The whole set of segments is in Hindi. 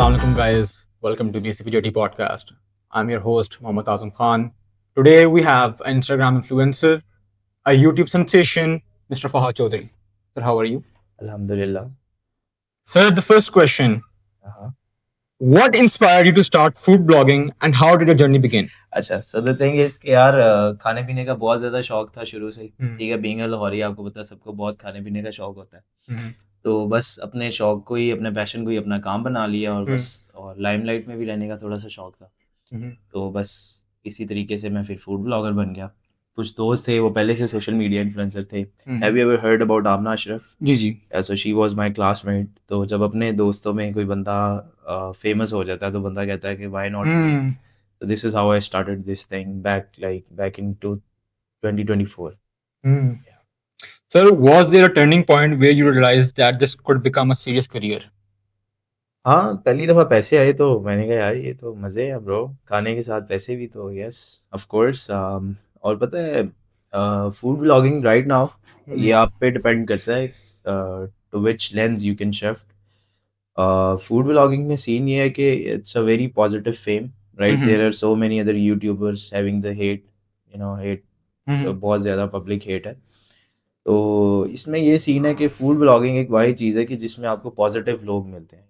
Assalamu alaikum, guys. Welcome to BCPJT podcast. I'm your host, Mohammad Azam Khan. Today, we have an Instagram influencer, a YouTube sensation, Mr. Fahad Chaudhary. Sir, how are you? Alhamdulillah. Sir, the first question. Uh-huh. What inspired you to start food blogging and how did your journey begin? अच्छा, so the thing is कि यार खाने पीने का बहुत ज़्यादा शौक था शुरू से ही। हम्म। ठीक है, बीइंग अ लाहौरी आपको पता है सबको बहुत खाने पीने का शौक होता है। हम्म। तो बस अपने शौक को ही, अपने पैशन को ही अपना काम बना लिया और हम्म। बस और लाइमलाइट में भी रहने का थोड़ा सा शौक था। तो बस इसी तरीके से मैं फिर फूड ब्लॉगर बन गया। कुछ दोस्त थे वो पहले से सोशल मीडिया इन्फ्लुएंसर थे। Have you ever heard about Amna Ashraf? जी जी। So she was my classmate. तो जब अपने दोस्तों में कोई बंदा फेमस हो जाता है तो बंदा कहता है कि why not me. So this is how I started this thing back into 2024. Sir, was there a turning point where you realized that this could become a serious career? हाँ, पहली दफ़ा पैसे आए तो मैंने कहा यार ये तो मज़े है ब्रो, खाने के साथ पैसे भी तो यस ऑफ कोर्स। और पता है फूड व्लॉगिंग राइट नाउ ये आप पे डिपेंड करता है to which lens you can shift. Food vlogging में सीन ये है कि it's a very positive fame right. There are so many other YouTubers having the hate, you know hate, बहुत ज़्यादा पब्लिक हेट है। तो इसमें ये सीन है कि फूड व्लॉगिंग एक वही चीज़ है कि जिसमें आपको पॉजिटिव लोग मिलते हैं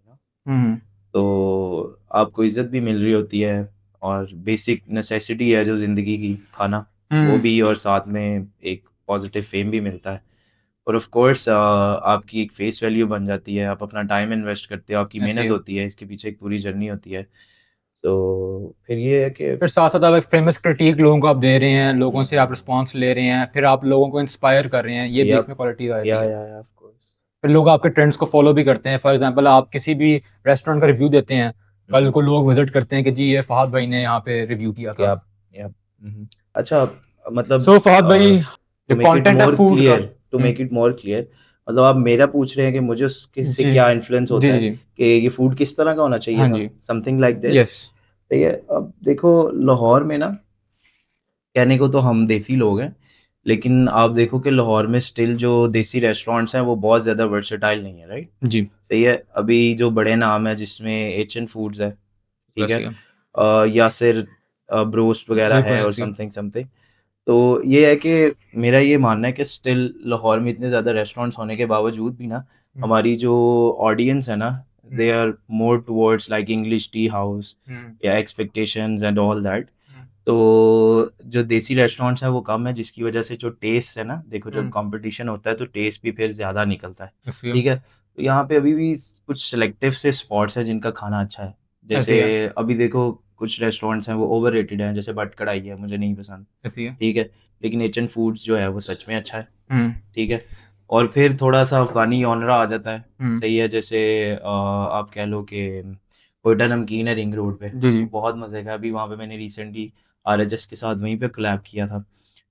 ना। तो आपको इज्जत भी मिल रही होती है और बेसिक नेसेसिटी है जो ज़िंदगी की, खाना वो भी, और साथ में एक पॉजिटिव फेम भी मिलता है। और ऑफ कोर्स आपकी एक फेस वैल्यू बन जाती है, आप अपना टाइम इन्वेस्ट करते हो, आपकी मेहनत होती है, इसके पीछे एक पूरी जर्नी होती है। तो फिर ये है कि फिर साथ साथ आप एक फेमस क्रिटिक लोगों को आप दे रहे हैं, लोगों से आप रिस्पांस ले रहे हैं, फिर आप लोगों को इंस्पायर कर रहे हैं, ये भी इसमें क्वालिटी आ जाती है। ऑफ कोर्स फिर लोग आपके ट्रेंड्स को फॉलो भी करते हैं। फॉर एग्जांपल, आप किसी भी रेस्टोरेंट का रिव्यू देते हैं, कल को लोग विजिट करते हैं कि जी ये फहद भाई ने यहाँ पे रिव्यू किया था। अच्छा, मतलब सो फहद भाई, टू जो मेक इट कंटेंट है मोर फूड का, क्लियर, मतलब आप मेरा पूछ रहे हैं कि मुझे उसके से जी क्या इन्फ्लुएंस होता जी है जी, कि ये फूड किस तरह का होना चाहिए हाँ था, जी, समथिंग लाइक दिस। यस, तो ये अब देखो, लाहौर में ना, कहने को तो हम देसी लोग हैं, लेकिन आप देखो कि लाहौर में स्टिल जो देसी रेस्टोरेंट्स हैं वो बहुत ज़्यादा वर्सेटाइल नहीं है, राइट। जी, सही है। अभी जो बड़े नाम है जिसमें एच फूड्स है, ठीक है, वैसे यासिर ब्रोस्ट वगैरह बिल्कुल है और ऐसी, समथिंग समथिंग। तो ये है कि मेरा ये मानना है कि स्टिल लाहौर में इतने ज़्यादा रेस्टोरेंट्स होने के बावजूद भी ना हमारी जो ऑडियंस है ना, they are more towards like English Tea House or expectations and all that. तो जो देसी रेस्टोरेंट्स हैं वो कम है, जिसकी वजह से जो टेस्ट है ना, देखो जब कंपटीशन होता है तो टेस्ट भी फिर ज़्यादा निकलता है, ठीक है। तो यहाँ पे अभी भी कुछ सेलेक्टिव से स्पॉट्स हैं जिनका खाना अच्छा है। जैसे अभी देखो कुछ रेस्टोरेंट्स हैं वो ओवर रेटेड हैं, जैसे बट कढ़ाई है, मुझे नहीं पसंद, ठीक है। लेकिन एच फूड्स जो है वो सच में अच्छा है, ठीक है। और फिर थोड़ा सा अफगानी ऑनरा आ जाता है, सही है। जैसे आप कह लो कि कोयटा नमकीन है रिंग रोड पे, जी जी, वो बहुत मज़े का। अभी वहाँ पे मैंने रिसेंटली RHS के साथ वहीं पे कोलैब किया था,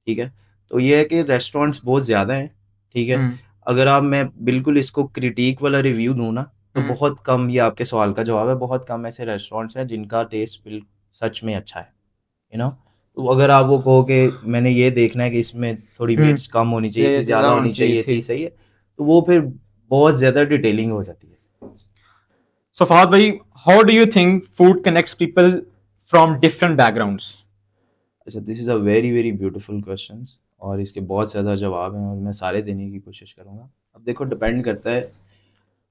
ठीक है। तो ये है कि रेस्टोरेंट्स बहुत ज़्यादा हैं, ठीक है। अगर आप, मैं बिल्कुल इसको क्रिटिक वाला रिव्यू दूँ ना, तो बहुत कम, ये आपके सवाल का जवाब है, बहुत कम ऐसे रेस्टोरेंट्स हैं जिनका टेस्ट सच में अच्छा है, यू नो। तो अगर आप वो कहो कि मैंने ये देखना है कि इसमें थोड़ी मिर्च कम होनी चाहिए थी, ज़्यादा होनी चाहिए थी, सही है, तो वो फिर बहुत ज़्यादा डिटेलिंग हो जाती है। So Fahad bhai, how do you think food connects people from different backgrounds? अच्छा, this is a very very beautiful question, और इसके बहुत ज़्यादा जवाब हैं और मैं सारे देने की कोशिश करूँगा। अब देखो, डिपेंड करता है।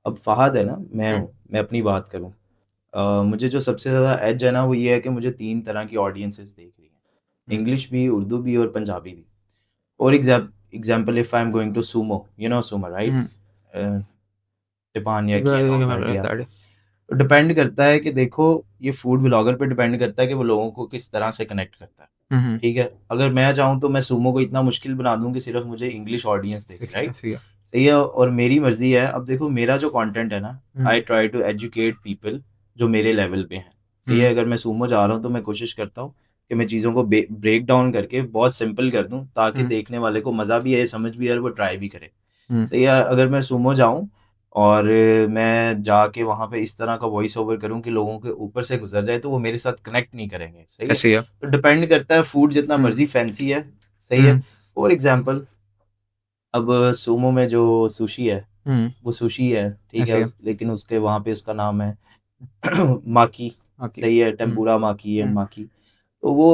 अब फ़हद है ना, मैं अपनी बात करूँ, मुझे जो सबसे ज़्यादा एज है ना वो ये है कि मुझे 3 तरह की ऑडियंसेस दिख रही हैं, इंग्लिश भी, उर्दू भी और पंजाबी भी। और example, if I am going to sumo, you know sumo right, Japan या किया, तो डिपेंड करता है कि देखो, ये फूड व्लॉगर पे डिपेंड करता है कि वो लोगों को किस तरह से कनेक्ट करता है, ठीक है। अगर मैं चाहूँ तो मैं सूमो को इतना मुश्किल बना दूँ कि सिर्फ मुझे इंग्लिश ऑडियंस देखे, राइट, सही है। और मेरी मर्जी है। अब देखो, मेरा जो कंटेंट है ना, I try to educate people जो मेरे लेवल पे हैं, सही है। अगर मैं सूमो जा रहा हूँ तो मैं कोशिश करता हूँ कि मैं चीज़ों को ब्रेक डाउन करके बहुत सिंपल कर दूँ, ताकि देखने वाले को मज़ा भी आए, समझ भी आए, वो ट्राई भी करे, सही है। अगर मैं सूमो जाऊँ और मैं जाके वहाँ पे इस तरह का वॉइस ओवर करूँ कि लोगों के ऊपर से गुजर जाए, तो वो मेरे साथ कनेक्ट नहीं करेंगे, सही है। तो डिपेंड करता है, फूड जितना मर्जी फैंसी है, सही है। फॉर एग्जाम्पल, अब सूमो में जो सुशी है वो सुशी है, ठीक है, लेकिन उसके वहाँ पे उसका नाम है माकी, Okay. सही है, टेम्पुरा माकी एंड हम्म, माकी। तो वो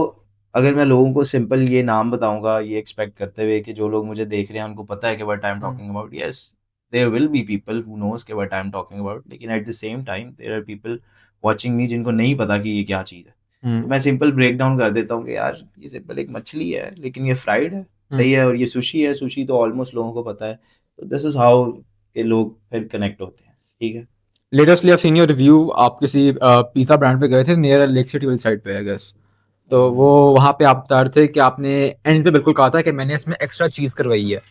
अगर मैं लोगों को सिंपल ये नाम बताऊंगा ये एक्सपेक्ट करते हुए कि जो लोग मुझे देख रहे हैं उनको पता है कि what I am hmm, talking about, yes there will be people who knows कि what I am talking about, लेकिन at the same time there are people watching me जिनको नहीं पता कि ये क्या चीज़ है। तो हम्म, मैं सिंपल ब्रेक डाउन कर देता हूँ कि यार ये सिंपल एक मछली है लेकिन ये फ्राइड है, हम्म। सही है, और ये सुशी है, सुशी तो ऑलमोस्ट लोगों को पता है। तो दिस इज हाउ के लोग फिर कनेक्ट होते हैं, ठीक है। लेटेस्टली आप सीन योर रिव्यू, आप किसी पिज़्ज़ा ब्रांड पे गए थे नियर लेक सिटी वाली साइड पे आई गेस। तो वो वहाँ पे आप बता रहे थे कि आपने एंड पे बिल्कुल कहा था कि मैंने इसमें एक्स्ट्रा चीज़ करवाई है।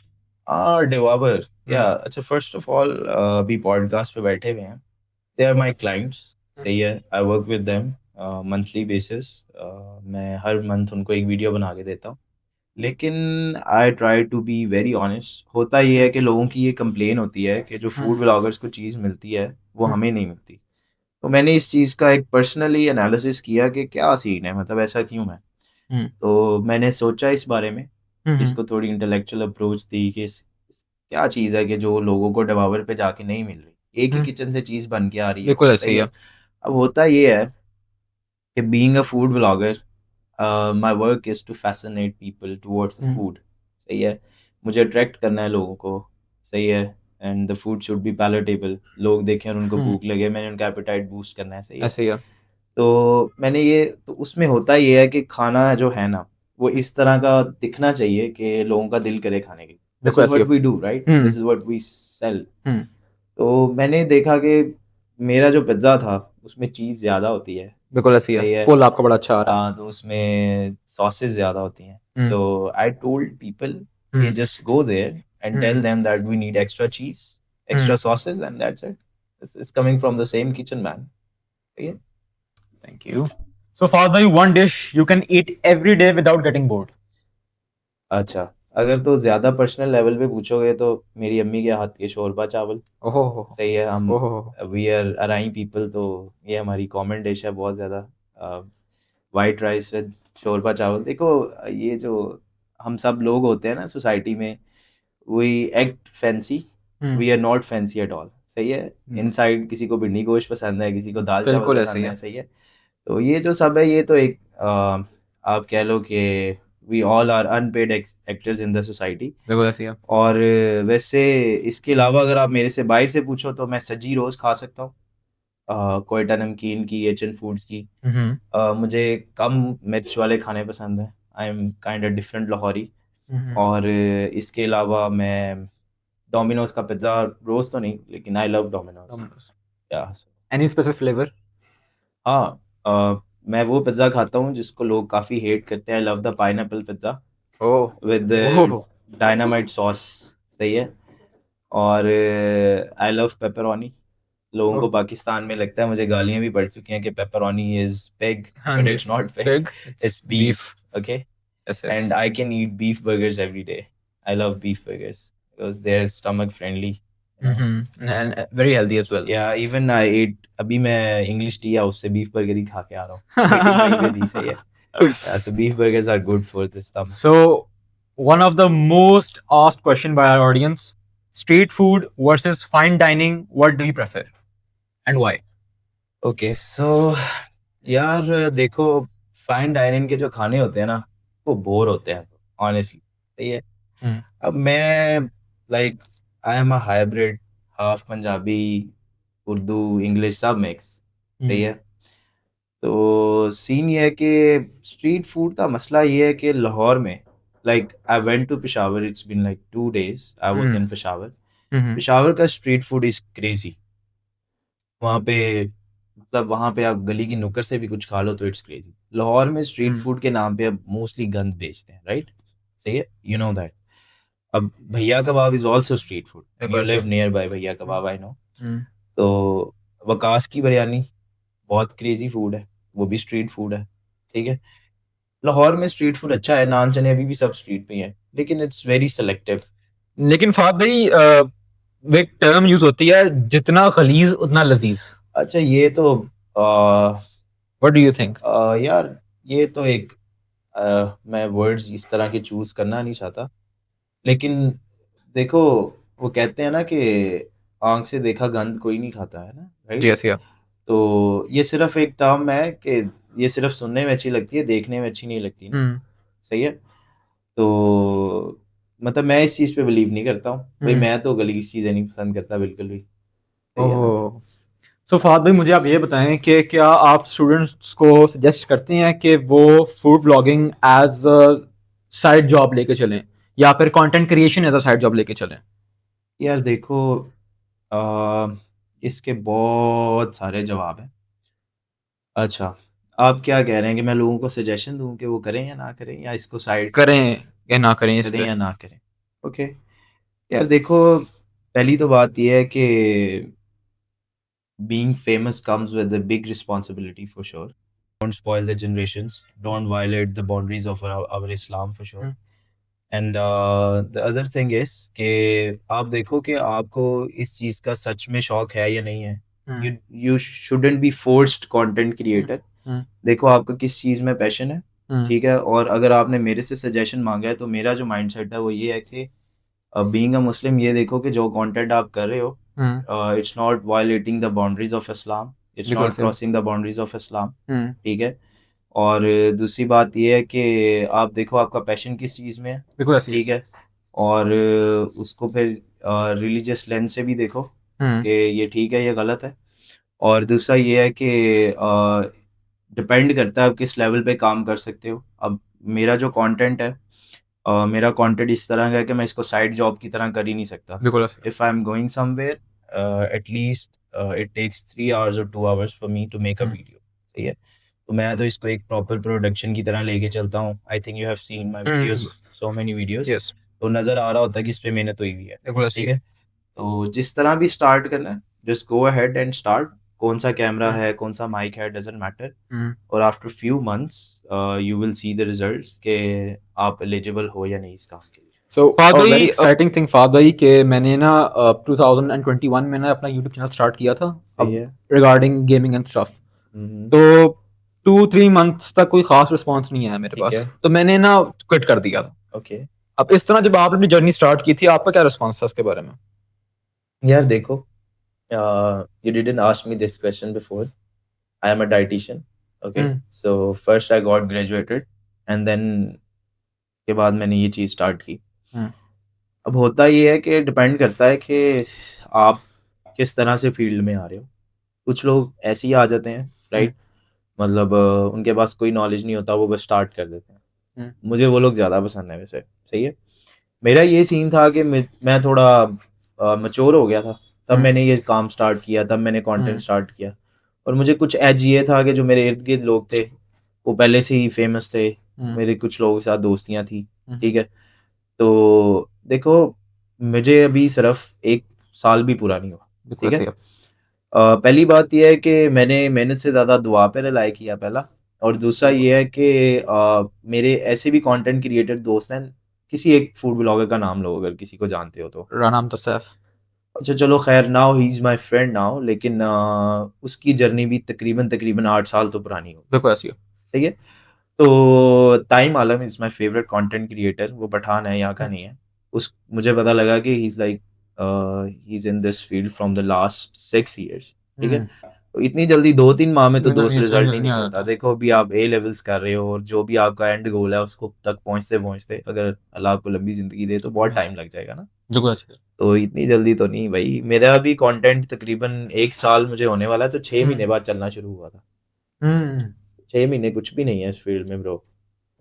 डिवावर, या हम्म, अच्छा, फर्स्ट ऑफ ऑल अभी पॉडकास्ट पे बैठे हुए हैं, दे आर माई क्लाइंट्स, सही है, I work with them monthly basis, मैं हर मंथ उनको एक वीडियो बना के देता हूँ। लेकिन I try to be very honest, होता ये है हम्म, कि लोगों की ये कंप्लेन होती है कि जो हम्म, फूड ब्लॉगर्स को चीज़ मिलती है वो हम्म, हमें नहीं मिलती। तो मैंने इस चीज़ का एक पर्सनली एनालिसिस किया कि क्या सीन है, मतलब ऐसा क्यों है। हम्म, तो मैंने सोचा इस बारे में, हम्म। इसको थोड़ी इंटेलेक्चुअल अप्रोच दी कि क्या चीज़ है कि जो लोगों को डिवावर पे जाके नहीं मिल रही, एक ही हम्म, किचन से चीज़ बन के आ रही है, बिल्कुल ऐसे सही ही है। है। अब होता ये है कि being a food vlogger, my work is to fascinate people towards the hmm, food, सही है। मुझे अट्रैक्ट करना है लोगों को, सही है, and the food should be palatable, लोग देखें और उनको हम्म, भूख लगे, मैंने उनका एपेटाइट बूस्ट करना है, सही है। ऐसे ही है। तो मैंने ये तो उसमें होता ये है कि खाना जो है ना वो हम्म, इस तरह का दिखना चाहिए कि लोगों का दिल करे खाने की। दिस बिल्कुल इज ऐसे ही व्हाट है। We do, right, hmm, this is what we sell. Hmm, तो मैंने देखा कि मेरा जो पिज्ज़ा था उसमें चीज़ ज़्यादा होती है, बिल्कुल ऐसे ही है। सही है। पुल आपका बड़ा अच्छा आ रहा हाँ, तो उसमें सॉसेस ज़्यादा होती हैं, है। सो आई टोल्ड पीपल कि hmm, just go there and tell hmm, them that we need extra cheese, hmm. Extra sauces, and that's it. This is coming from the same kitchen man, ठीक है। Thank you. So, father, one dish you can eat every day without getting bored. अच्छा, अगर तो ज़्यादा पर्सनल लेवल पे पूछोगे तो मेरी अम्मी के हाथ के शोरबा चावल, Oh, oh, सही है। हम oh, oh, we are Arain people, तो ये हमारी कॉमन डिश है बहुत ज़्यादा, वाइट राइस विद शोरबा चावल। देखो, ये जो हम सब लोग होते हैं ना सोसाइटी में, we act fancy, hmm, we are not fancy at all, सही है। हम्म, इनसाइड किसी को भिंडी गोश्त पसंद है, किसी को दाल चावल बिल्कुल ऐसे ही पसंद है। है, सही है। तो ये जो सब है ये तो एक आप कह लो कि we all are unpaid actors in the society. बिल्कुल ऐसे ही है। और वैसे इसके अलावा अगर आप मेरे से बाहर से पूछो तो मैं सज्जी रोज़ खा सकता हूँ, कोयटा नमकीन की, एचएन फूड्स की। हम्म, मुझे कम मिर्च वाले खाने पसंद हैं, I am kind of different Lahori. Hmm, और इसके अलावा मैं डोमिनोज का पिज़्ज़ा, रोज़ तो नहीं लेकिन आई लव डोमिनोज, Domino's. या। Any specific flavor? हाँ, मैं वो पिज़्ज़ा खाता हूँ जिसको लोग काफ़ी हेट करते हैं, I love the pineapple pizza Oh, with oh, dynamite sauce, सही है। और आई लव पेपरोनी। लोगों को oh. पाकिस्तान में लगता है, मुझे गालियाँ भी पड़ चुकी हैं कि पेपरोनी इज़ पिग, हाँ बट जी। It's not pig, Pig. It's it's beef, beef. Okay. Yes, yes. And I can eat beef burgers every day. I love beef burgers because they are stomach friendly, you know. And very healthy as well. या इवन आई एट, अभी मैं इंग्लिश टी हाउस से बीफ बर्गर ही खा के आ रहा हूँ, मीटिंग वहीं पे थी, सही है। So beef burgers are good for the stomach. So, one of the most asked question by our audience: street food versus fine dining. What do you prefer and why? Okay, so यार देखो, फाइन डाइनिंग के जो खाने होते हैं ना वो बोर होते हैं, ऑनेस्टली, सही है। Hmm. अब मैं, like, I am a hybrid, half Punjabi, Urdu, English सब मिक्स, सही Hmm. है। तो सीन ये है कि स्ट्रीट फूड का मसला ये है कि लाहौर में, like I went to Peshawar, it's been like 2 days I was Hmm. In Peshawar. Hmm. Peshawar का स्ट्रीट फूड इज क्रेजी। वहाँ पे, मतलब वहाँ पे आप गली की नुक्कड़ से भी कुछ खा लो तो इट्स क्रेजी। लाहौर में स्ट्रीट Hmm. फूड के नाम पे अब मोस्टली गंद बेचते हैं, राइट, सही है, यू नो दैट। अब Bhaiya Kabab is also street food, Of you course, live yeah. Nearby Bhaiya Hmm. Kabab, I know. Hmm. तो वकास की बिरयानी बहुत क्रेजी फूड है, वो भी स्ट्रीट फूड है, ठीक है। लाहौर में स्ट्रीट फूड अच्छा है, नान चने अभी भी सब स्ट्रीट पे ही है, लेकिन इट्स वेरी सेलेक्टिव। लेकिन फाद भाई वो एक टर्म यूज होती है, जितना खलीज उतना लजीज। अच्छा, ये तो व्हाट डू यू थिंक? यार ये तो एक, मैं वर्ड्स इस तरह के चूज करना नहीं चाहता, लेकिन देखो, वो कहते हैं ना कि आंख से देखा गंद कोई नहीं खाता है ना, जी राइट। ऐसे तो ये सिर्फ एक टर्म है कि ये सिर्फ सुनने में अच्छी लगती है, देखने में अच्छी नहीं लगती ना, सही है। तो मतलब मैं इस चीज़ पे बिलीव नहीं करता हूँ भाई, मैं तो गली की चीज़ें नहीं पसंद करता बिल्कुल भी, सही है ना। ओह, सो फहद भाई मुझे आप ये बताएं कि क्या आप स्टूडेंट्स को सजेस्ट करते हैं कि वो food vlogging as a side job लेके चलें या फिर content creation as a side job लेके चलें? यार देखो, आ, इसके बहुत सारे जवाब हैं। अच्छा, आप क्या कह रहे हैं कि मैं लोगों को सजेशन दूं कि वो करें या ना करें, या इसको साइड करें या ना करें इस करें पे? या ना करें? ओके, यार देखो, पहली तो बात यह है कि being famous comes with a big responsibility for sure. Don't spoil the generations, don't violate the boundaries of our Islam for sure. And the other thing is कि आप देखो कि आपको इस चीज़ का सच में शौक है या नहीं है। You you shouldn't be forced content creator. देखो आपका किस चीज़ में पैशन है, ठीक है। और अगर आपने मेरे से सजेशन मांगा है तो मेरा जो माइंडसेट है वो ये है कि बीइंग अ मुस्लिम, ये देखो कि जो कंटेंट आप कर रहे हो, it's not violating the boundaries of Islam, it's बिल्कुल नॉट सही। Crossing the boundaries of Islam, ठीक है। और दूसरी बात ये है कि आप देखो आपका पैशन किस चीज़ में है, बिल्कुल ऐसी है। ठीक है। और उसको फिर रिलीजियस लेंस से भी देखो कि ये ठीक है, ये गलत है। और दूसरा ये है कि डिपेंड करता है आप किस लेवल पे काम कर सकते हो। अब मेरा जो कंटेंट है, मेरा कंटेंट इस तरह का है कि मैं इसको साइड जॉब की तरह कर ही नहीं सकता। बिल्कुल ऐसी। If I am going somewhere, at least it takes 3 hours और 2 hours for me to make a video, सही है। तो मैं तो इसको एक प्रॉपर प्रोडक्शन की तरह लेके चलता हूँ। I think you have seen my videos, so many videos, yes, तो नज़र आ रहा होता है कि इस पे मेहनत हुई हुई है, बिल्कुल ऐसी ठीक है। है। तो जिस तरह भी स्टार्ट करना है, just go ahead and start. कौन सा कैमरा है, कौन सा माइक है, डजंट मैटर। और after few months you will see the results कि आप एलिजिबल हो या नहीं इस काम के लिए। सो फहद Oh, भाई, very एक्साइटिंग थिंग फहद भाई कि मैंने ना 2021 में ना अपना यूट्यूब चैनल स्टार्ट किया था सही अब है। Regarding gaming and stuff. Hmm, तो 2-3 मंथ्स तक कोई खास रिस्पॉन्स नहीं आया मेरे ठीक पास, है। तो मैंने ना क्विट कर दिया था। ओके, अब इस तरह जब आपने अपनी जर्नी स्टार्ट की थी, आपका क्या रिस्पॉन्स था उसके बारे में? यार देखो, you didn't ask me this question before. I am a dietitian. Okay, so first I got graduated and then के बाद मैंने ये चीज़ स्टार्ट की। अब होता ये है कि डिपेंड करता है कि आप किस तरह से फील्ड में आ रहे हो। कुछ लोग ऐसे ही आ जाते हैं, राइट। मतलब उनके पास कोई नॉलेज नहीं होता, वो बस स्टार्ट कर देते हैं। मुझे वो लोग ज़्यादा पसंद है वैसे, सही है। मेरा ये सीन था कि मैं थोड़ा मैच्योर हो गया था, तब मैंने ये काम स्टार्ट किया, तब मैंने कंटेंट स्टार्ट किया। और मुझे कुछ एज ये था कि जो मेरे इर्द गिर्द लोग थे वो पहले से ही फेमस थे, मेरे कुछ लोगों के साथ दोस्तियाँ थी, ठीक है। तो देखो, मुझे अभी सिर्फ 1 साल भी पूरा नहीं हुआ, बिल्कुल ठीक है। सही है। पहली बात यह है कि मैंने मेहनत से ज़्यादा दुआ पे रिलाय किया, पहला। और दूसरा ये है कि मेरे ऐसे भी कंटेंट क्रिएटर दोस्त हैं। किसी एक फूड ब्लॉगर का नाम लो अगर किसी को जानते हो तो। राना अहमद सैफ। अच्छा चलो खैर, now he is my friend now, लेकिन उसकी जर्नी भी तकरीबन तकरीबन 8 साल तो पुरानी हो, बिल्कुल ऐसी है। ठीक है। तो time Alam is my favourite content creator. वो पठान है, यहाँ का नहीं है। उस मुझे पता लगा कि he is like he is in this field from the last 6 years, ठीक है। तो इतनी जल्दी 2-3 माह में तो दोस्त रिजल्ट नहीं नहीं आ निकलता। जाता। देखो अभी आप ए लेवल्स कर रहे हो और जो भी आपका एंड गोल है उसको तक पहुंचते पहुंचते अगर अल्लाह आपको लंबी जिंदगी दे तो बहुत टाइम लग जाएगा ना। बिल्कुल ऐसी है। तो इतनी जल्दी तो नहीं भाई। मेरा भी कंटेंट तकरीबन 1 साल मुझे होने वाला है, तो 6 महीने बाद चलना शुरू हुआ था। 6 महीने कुछ भी नहीं है इस फील्ड में ब्रो,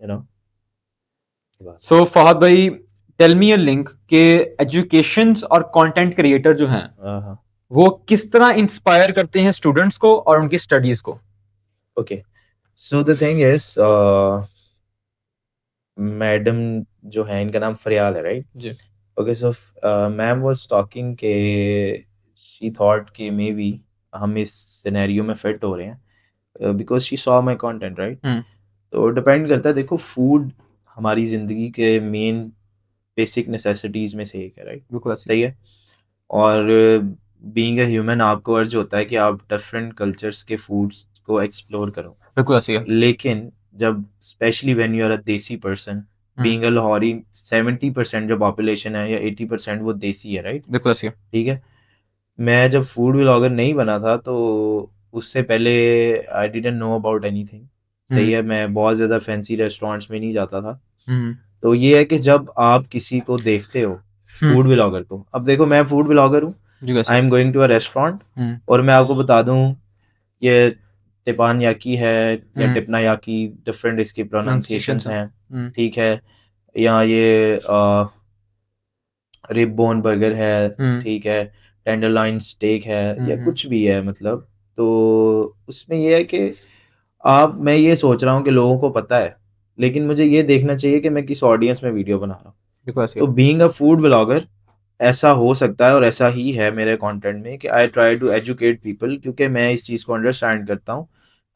यू नो। सो फहद भाई, टेल मी अ लिंक के एजुकेशंस और कंटेंट क्रिएटर जो हैं हाँ, वो किस तरह इंस्पायर करते हैं स्टूडेंट्स को और उनकी स्टडीज को? Okay. So the thing is, madam जो है इनका नाम फरियाल है, राइट। जी। Okay, so ma'am was talking के शी थॉट कि मे बी हम इस सिनेरियो में फिट हो रहे हैं because she saw my content, right. तो डिपेंड करता है, देखो फूड हमारी ज़िंदगी के मेन बेसिक नेसेसिटीज़ में से एक है, राइट। बिल्कुल ऐसी। सही है। और बीइंग अ ह्यूमन आपको अर्ज होता है कि आप डिफरेंट कल्चर्स के फूड्स को एक्सप्लोर करो। बिल्कुल ऐसी है। लेकिन जब specially when you are a desi person, being a Lahori, 70% जो पॉपुलेशन है या 80% वो देसी है, राइट। बिल्कुल ऐसी है। ठीक है। मैं जब फूड व्लॉगर नहीं बना था तो उससे पहले I didn't know about anything. सही है, मैं बहुत ज़्यादा फैंसी रेस्टोरेंट्स में नहीं जाता था। तो ये है कि जब आप किसी को देखते हो फूड ब्लॉगर को, अब देखो मैं फूड ब्लॉगर हूँ, I am going to a restaurant और मैं आपको बता दूँ ये टिपान याकी है या टिपना याकी, डिफरेंट इसकी प्रोनाउंसिएशंस हैं, ठीक है, या ये रिब बोन बर्गर है, ठीक है, टेंडरलाइन स्टेक है या कुछ भी है, मतलब तो उसमें ये है कि मैं ये सोच रहा हूँ कि लोगों को पता है, लेकिन मुझे ये देखना चाहिए कि मैं किस ऑडियंस में वीडियो बना रहा हूँ। तो बीइंग अ फूड ब्लॉगर ऐसा हो सकता है और ऐसा ही है मेरे कंटेंट में कि I try to educate people, क्योंकि मैं इस चीज़ को अंडरस्टैंड करता हूँ।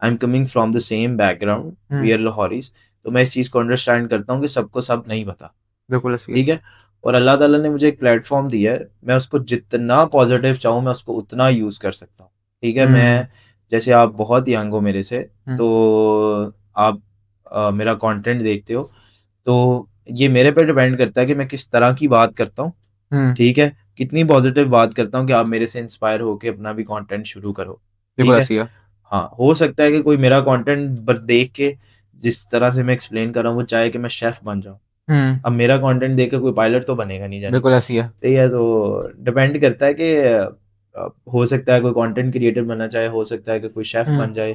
I am coming from the same background, we are Lahoris, तो मैं इस चीज़ को अंडरस्टैंड करता हूँ कि सबको सब नहीं पता, बिल्कुल ठीक है। और अल्लाह ताला ने मुझे एक प्लेटफॉर्म दिया है, मैं उसको जितना पॉजिटिव चाहूँ मैं उसको उतना यूज़ कर सकता हूँ, ठीक है। मैं जैसे आप बहुत यंग हो मेरे से, तो आप मेरा कंटेंट देखते हो, तो ये मेरे पे डिपेंड करता है कि मैं किस तरह की बात करता हूँ, ठीक है, कितनी पॉजिटिव बात करता हूँ कि आप मेरे से इंस्पायर होके अपना भी कंटेंट शुरू करो, ठीक है। हाँ, हो सकता है कि कोई मेरा कंटेंट देख के जिस तरह से मैं एक्सप्लेन कर रहा हूँ वो चाहे कि मैं शेफ बन जाऊँ, अब मेरा कंटेंट देख के कोई पायलट तो बनेगा नहीं जाने, बिल्कुल ऐसी है। सही है। तो डिपेंड करता है कि हो सकता है कोई कंटेंट क्रिएटर बनना चाहे, हो सकता है कि कोई शेफ बन जाए,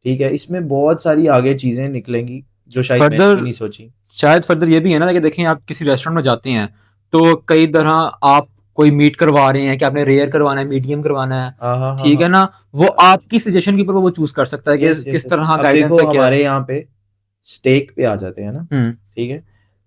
ठीक है। इसमें बहुत सारी आगे चीजें निकलेंगी जो शायद मैंने भी नहीं सोची। शायद फर्दर ये भी है ना कि देखें आप किसी रेस्टोरेंट में जाते हैं तो कई तरह आप कोई मीट करवा रहे हैं कि आपने रेयर करवाना है, मीडियम करवाना है, हाँ हाँ हाँ ठीक है हाँ, ना, वो आपकी सजेशन के ऊपर वो चूज कर सकता है कि यस यस किस यस। तरह अब गाइडेंस देखो है क्या है। हमारे यहाँ पे स्टेक पे आ जाते हैं ना, ठीक है,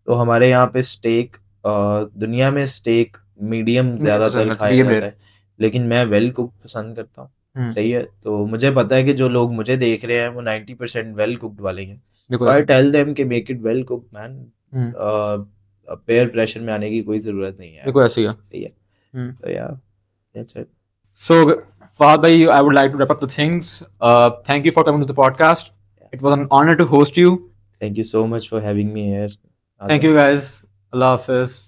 तो हमारे यहाँ पे स्टेक, दुनिया में स्टेक मीडियम ज़्यादातर खाया मीडियम जाता रेयर। है, लेकिन मैं वेल कुक पसंद करता हूँ, सही है। तो मुझे पता है कि जो लोग मुझे देख रहे हैं वो 90% वेल कुक्ड वाले हैं, तो आई टेल देम कि make it well cooked man, peer pressure में आने की कोई ज़रूरत नहीं है, बिल्कुल ऐसी है। सही है। तो यार that's it. So, Fahad bhai, I would like to wrap up the things. Thank you for coming to the podcast. It was an honor to host you. Thank you so much for having me here, Thank Azam. you guys. Allah Hafiz.